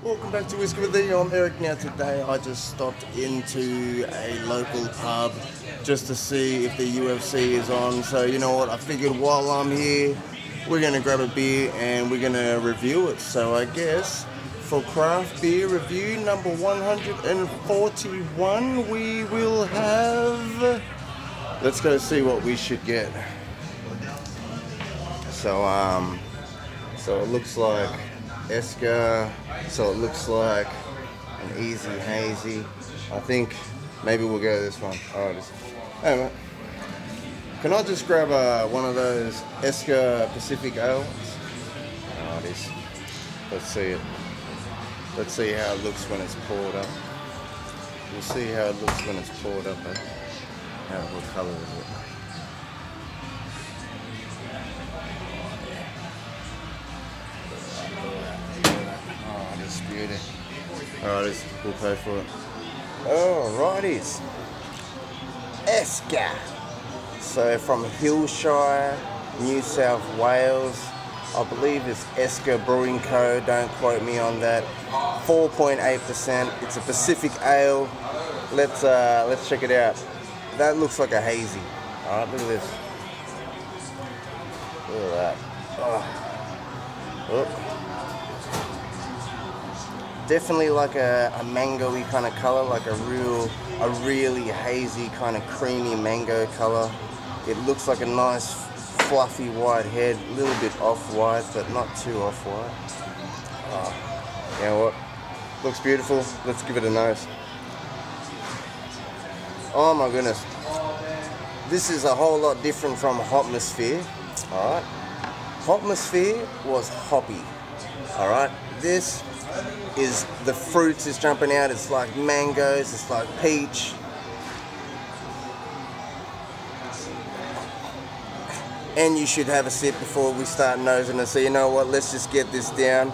Welcome back to Esker with the. I'm Eric. Now today I just stopped into a local pub just to see if the UFC is on. So you know what, I figured while I'm here we're going to grab a beer and we're going to review it. So I guess for craft beer review number 141 we will have, let's go see what we should get. So it looks like Esker, so it looks like an easy hazy. I think maybe we'll go this one. Alright, hey mate, can I just grab one of those Esker Pacific ales? Alright, let's see it. Let's see how it looks when it's poured up. We'll see how it looks when it's poured up. Eh? What colour is it? Beauty. Alright, we'll pay for it. Alrighties. Esker. So from Hillshire, New South Wales. I believe it's Esker Brewing Co. Don't quote me on that. 4.8%. It's a Pacific ale. Let's check it out. That looks like a hazy. Alright, look at this. Look at that. Oh. Definitely like a mango-y kind of color, like a really hazy kind of creamy mango color. It looks like a nice fluffy white head, a little bit off-white, but not too off-white. Oh, you know what? Looks beautiful. Let's give it a nose. Oh my goodness. This is a whole lot different from Hopmosphere. Alright. Hopmosphere was hoppy. Alright. This is the fruits is jumping out. It's like mangoes, it's like peach. And you should have a sip before we start nosing it. So you know what, let's just get this down.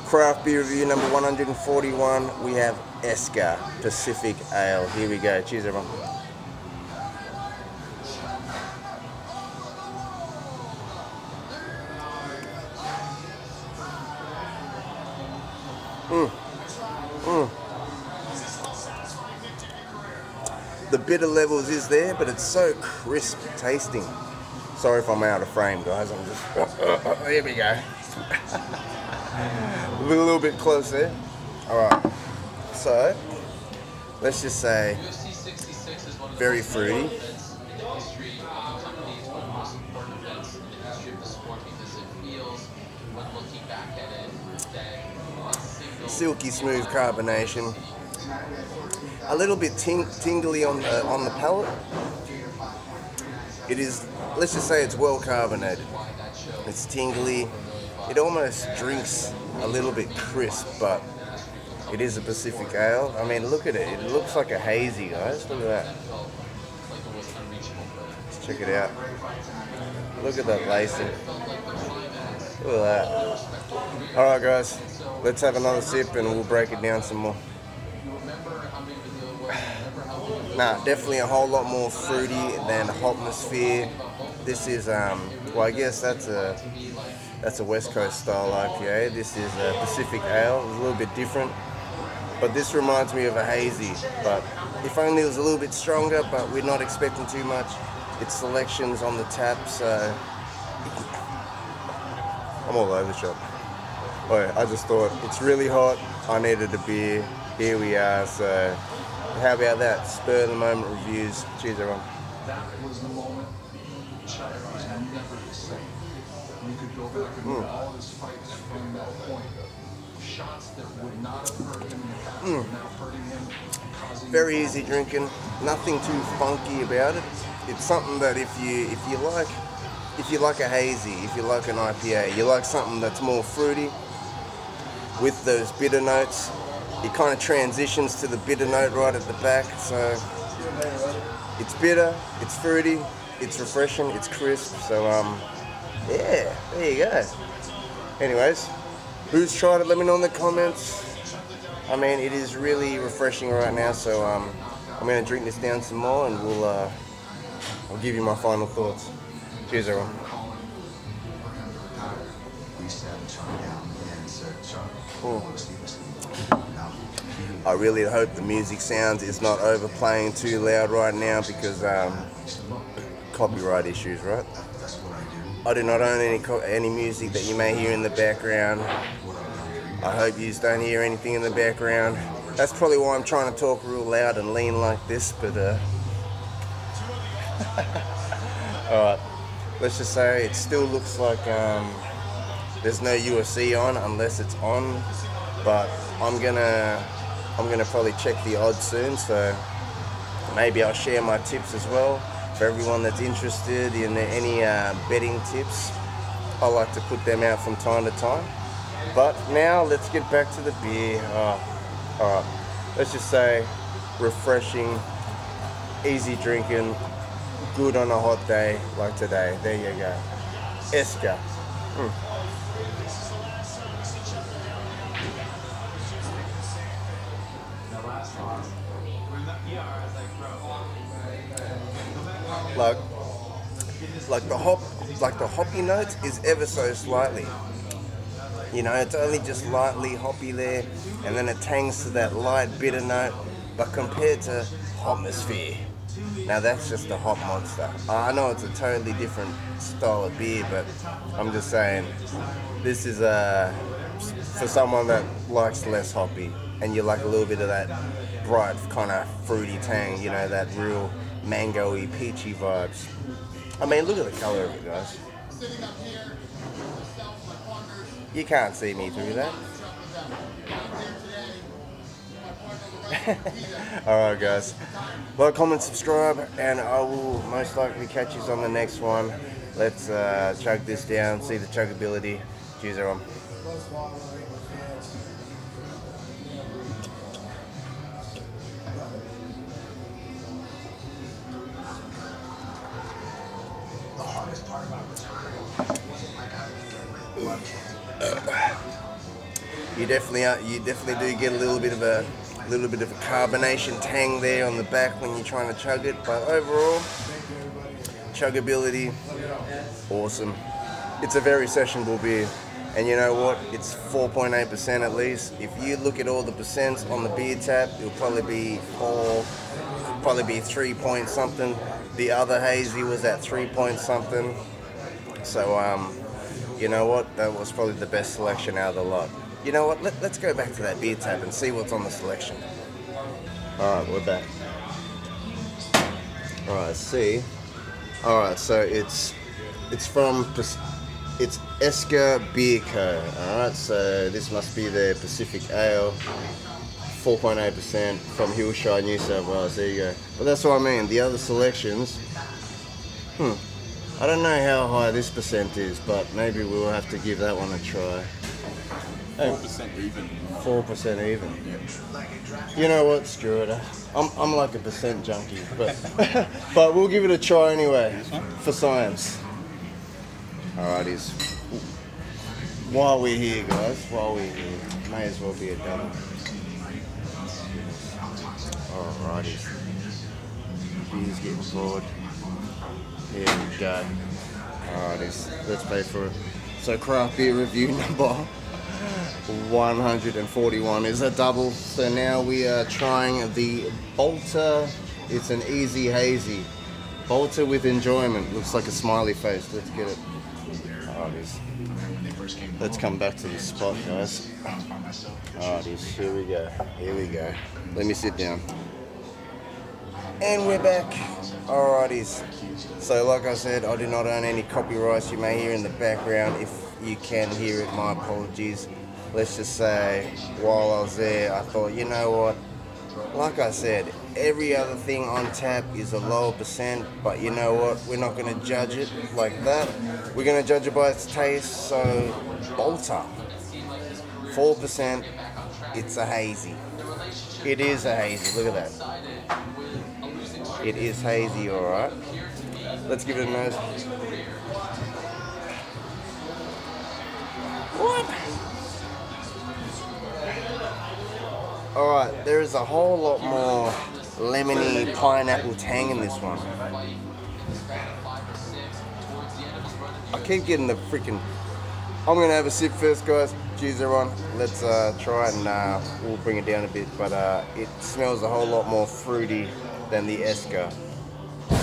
Craft beer review number 141. We have Esker Pacific Ale. Here we go. Cheers everyone. The bitter levels is there, but it's so crisp tasting. Sorry if I'm out of frame, guys. I'm just here we go. A little bit close there. Alright, so let's just say very fruity. Silky smooth carbonation. A little bit tingly on the palate. It is, let's just say it's well carbonated. It's tingly. It almost drinks a little bit crisp, but it is a Pacific ale. I mean, look at it. It looks like a hazy, guys. Look at that. Let's check it out. Look at that lacing. Look at that. Alright guys, let's have another sip and we'll break it down some more. Nah, definitely a whole lot more fruity than Hopmosphere. This is, well, I guess that's a West Coast style IPA. This is a Pacific Ale. It's a little bit different, but this reminds me of a hazy. But if only it was a little bit stronger, but we're not expecting too much. Its selections on the tap, so I'm all over the shop. Oh yeah, I just thought it's really hot. I needed a beer. Here we are. So how about that? Spur of the moment reviews. Cheers, everyone. That was the moment. You could go back and all his fights from that point. Shots that would not have hurt him in the past are now hurting him. Very easy drinking. Nothing too funky about it. It's something that if you like a hazy, if you like an IPA, you like something that's more fruity with those bitter notes. It kind of transitions to the bitter note right at the back. So it's bitter, it's fruity, it's refreshing, it's crisp. So yeah, there you go. Anyways, who's tried it? Let me know in the comments. I mean, it is really refreshing right now. So I'm gonna drink this down some more, and I'll give you my final thoughts. Cheers, everyone. I really hope the music sound is not overplaying too loud right now because copyright issues, right? I do not own any music that you may hear in the background. I hope you don't hear anything in the background. That's probably why I'm trying to talk real loud and lean like this, but alright, let's just say it still looks like there's no UFC on unless it's on, but I'm gonna probably check the odds soon, so maybe I'll share my tips as well for everyone that's interested in any betting tips. I like to put them out from time to time. But now let's get back to the beer. Alright, let's just say refreshing, easy drinking, good on a hot day like today. There you go. Esker. Like the hoppy notes is ever so slightly. You know, it's only just lightly hoppy there, and then it tangs to that light bitter note. But compared to Hopmosphere, now that's just a hop monster. I know it's a totally different style of beer, but I'm just saying, this is for someone that likes less hoppy, and you like a little bit of that bright kind of fruity tang, you know, that real mango-y, peachy vibes. I mean, look at the color of it, guys. You can't see me through that. Alright guys, like, comment, subscribe, and I will most likely catch you on the next one. Let's chug this down, see the chuggability. Cheers everyone. You definitely do get a little bit of a carbonation tang there on the back when you're trying to chug it, but overall, chuggability, awesome. It's a very sessionable beer, and you know what? It's 4.8% at least. If you look at all the percents on the beer tap, it'll probably be 3 point something. The other Hazy was at 3 point something. So you know what? That was probably the best selection out of the lot. You know what? Let's go back to that beer tab and see what's on the selection. Alright, we're back. Alright, see. Alright, so it's Esker Beer Co. Alright, so this must be the Pacific Ale. 4.8% from Hillshire, New South Wales. There you go. But that's what I mean. The other selections, I don't know how high this percent is, but maybe we'll have to give that one a try. 4% even. 4% even. Yeah. You know what? Screw it. I'm like a percent junkie, but but we'll give it a try anyway for science. Alrighties. While we're here, guys, may as well be a double. Alrighties. Beer's getting poured. Here we go. Alrighties. Let's pay for it. So craft beer review number 141 is a double. So now we are trying the Balter. It's an easy hazy. Balter with enjoyment. Looks like a smiley face. Let's get it. Alrighties. Let's come back to the spot, guys. Alrighties. Here we go. Here we go. Let me sit down. And we're back. Alrighties. So like I said, I do not own any copyrights you may hear in the background. If you can hear it, my apologies. Let's just say, while I was there, I thought, you know what? Like I said, every other thing on tap is a lower percent, but you know what? We're not going to judge it like that. We're going to judge it by its taste. So, Balter, 4%. It's a hazy. It is a hazy. Look at that. It is hazy, alright. Let's give it a nose. What? Alright, there is a whole lot more lemony pineapple tang in this one. I keep getting the freaking... I'm going to have a sip first, guys. Cheers everyone, let's try it and we'll bring it down a bit, but it smells a whole lot more fruity than the Esker.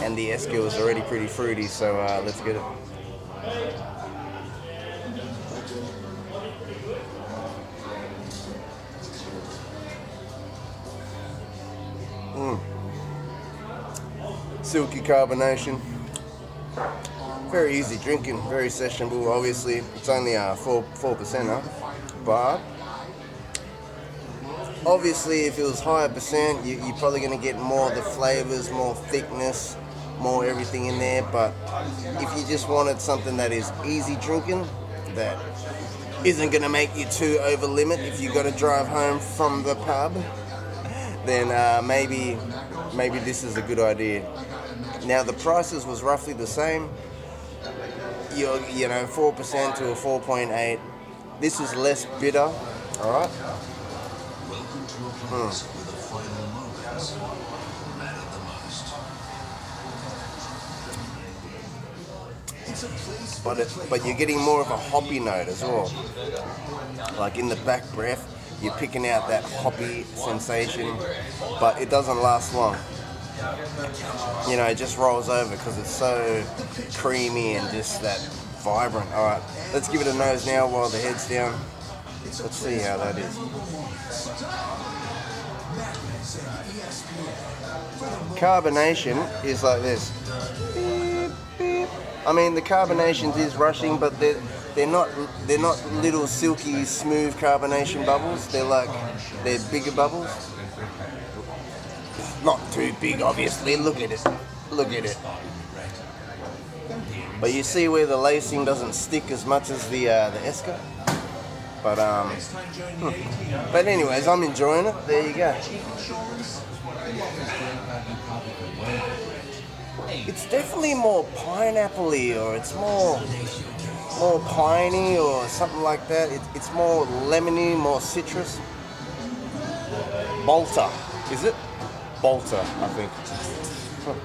And the Esker was already pretty fruity, so let's get it. Silky carbonation. Very easy drinking, very sessionable. Obviously, it's only 4%, but obviously, if it was higher percent, you're probably going to get more of the flavors, more thickness, more everything in there. But if you just wanted something that is easy drinking, that isn't going to make you too over limit if you got to drive home from the pub, then maybe this is a good idea. Now the prices was roughly the same. You know, 4% to a 4.8. This is less bitter, all right. But you're getting more of a hoppy note as well. Like in the back breath, you're picking out that hoppy sensation, but it doesn't last long. You know, it just rolls over because it's so creamy and just that vibrant. All right, let's give it a nose now while the head's down. Let's see how that is. Carbonation is like this. Beep, beep. I mean, the carbonation is rushing, but they're not little silky smooth carbonation bubbles. They're bigger bubbles. Not too big, obviously. Look at it. Look at it. But you see where the lacing doesn't stick as much as the Esker. But anyways, I'm enjoying it. There you go. It's definitely more pineapple-y, or it's more piney or something like that. It's more lemony, more citrus. Balter, is it? Balter, I think.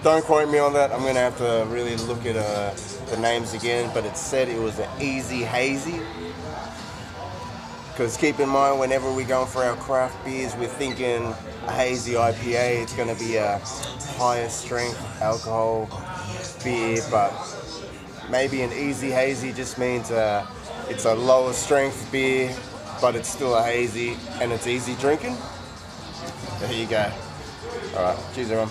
Don't quote me on that. I'm gonna have to really look at the names again, but it said it was an easy hazy. Because keep in mind, whenever we're going for our craft beers, we're thinking a hazy IPA. It's going to be a higher strength alcohol beer, but maybe an easy hazy just means it's a lower strength beer, but it's still a hazy and it's easy drinking. There you go. All right, cheers everyone.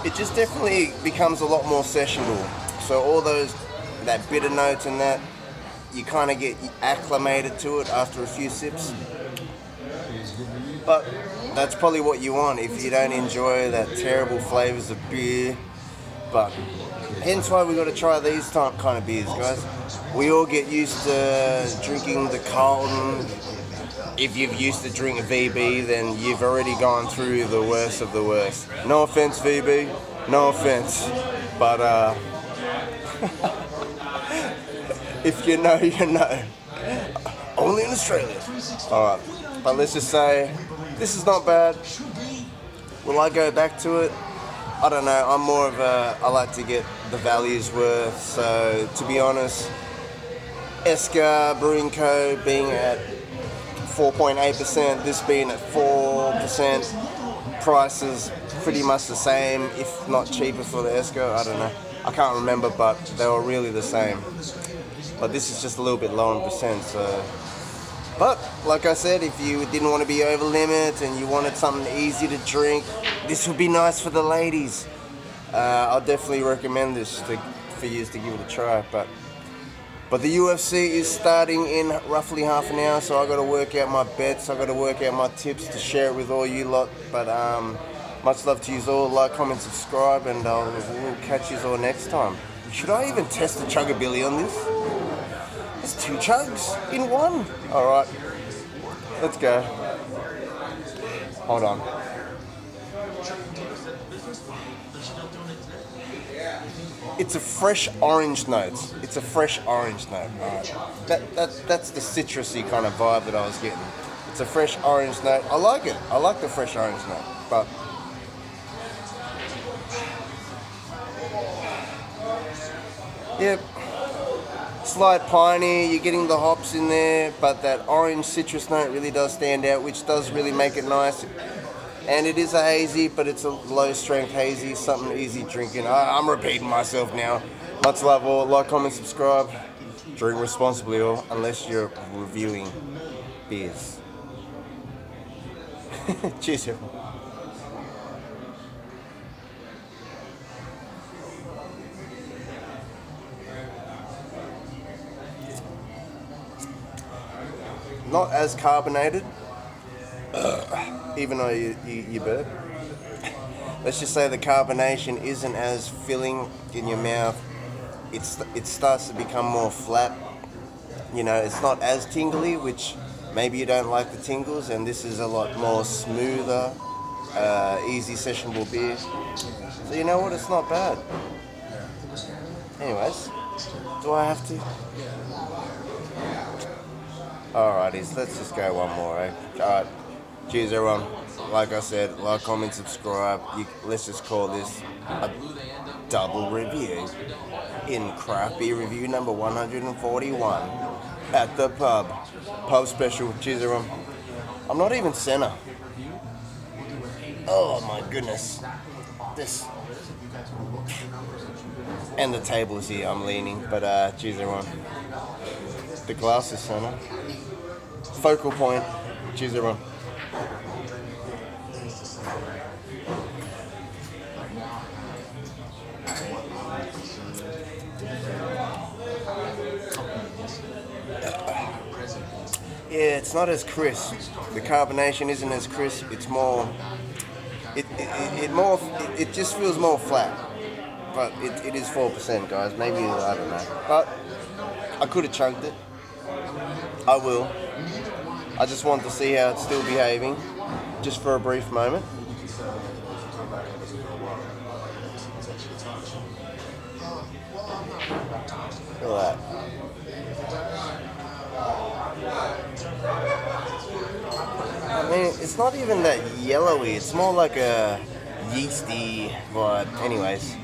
It just definitely becomes a lot more sessionable. So all that bitter notes and that, you kind of get acclimated to it after a few sips. But that's probably what you want if you don't enjoy that terrible flavors of beer. But hence why we got to try these kind of beers, guys. We all get used to drinking the Carlton. If you've used to drink a VB, then you've already gone through the worst of the worst. No offense, VB, no offense, but if you know, you know. Only in Australia. All right, but let's just say this is not bad. Will I go back to it? I don't know. I'm more of I like to get the values worth. So to be honest, Esker Brewing Co. being at 4.8%, this being at 4%, prices pretty much the same, if not cheaper for the Esker. I don't know, I can't remember, but they were really the same. But this is just a little bit low in percent, so. But like I said, if you didn't want to be over limit and you wanted something easy to drink, this would be nice for the ladies. I'll definitely recommend this for you to give it a try. But the UFC is starting in roughly half an hour, so I got to work out my bets. I got to work out my tips to share it with all you lot. But much love to you all. Like, comment, subscribe, and we'll catch you all next time. Should I even test the chuggabilly on this? There's 2 chugs in one. All right, let's go. Hold on. It's a fresh orange note. It's a fresh orange note. All right. That's the citrusy kind of vibe that I was getting. It's a fresh orange note. I like it. I like the fresh orange note, but yep. Slight piney, you're getting the hops in there, but that orange citrus note really does stand out, which does really make it nice. And it is a hazy, but it's a low strength hazy, something easy drinking. I'm repeating myself now. Much love all, like, comment, subscribe. Drink responsibly, or unless you're reviewing beers. Cheers, everyone. Not as carbonated, even though you burp. Let's just say the carbonation isn't as filling in your mouth. It starts to become more flat. You know, it's not as tingly, which maybe you don't like the tingles, and this is a lot more smoother, easy sessionable beer. So you know what, it's not bad. Anyways, do I have to? Alrighties, let's just go one more, eh? Alright, cheers everyone. Like I said, like, comment, subscribe. Let's just call this a double review in craft beer review number 141 at the pub. Pub special. Cheers everyone. I'm not even center. Oh my goodness. This. And the table is here, I'm leaning, but cheers everyone. The glass is center. Focal point. Cheers everyone. Yeah, it's not as crisp. The carbonation isn't as crisp. It's more. It just feels more flat. But it is 4%, guys. Maybe, I don't know. But I could have chugged it. I will. I just want to see how it's still behaving, just for a brief moment. Look at that. I mean, it's not even that yellowy. It's more like a yeasty vibe. Anyways.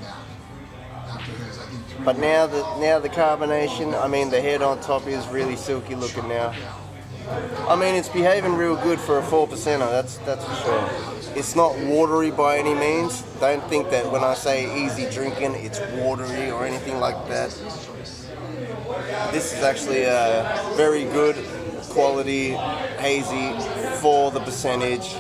But now the carbonation, I mean, the head on top is really silky looking now. I mean, it's behaving real good for a 4%er, that's for sure. It's not watery by any means. Don't think that when I say easy drinking, it's watery or anything like that. This is actually a very good quality hazy for the percentage.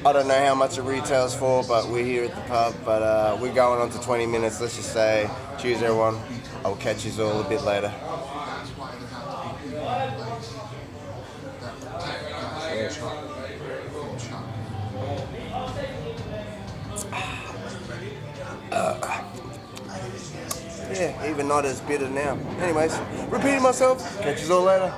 I don't know how much it retails for, but we're here at the pub. But we're going on to 20 minutes. Let's just say, cheers everyone. I'll catch you all a bit later. Yeah, even not as bitter now. Anyways, repeating myself. Catch you all later.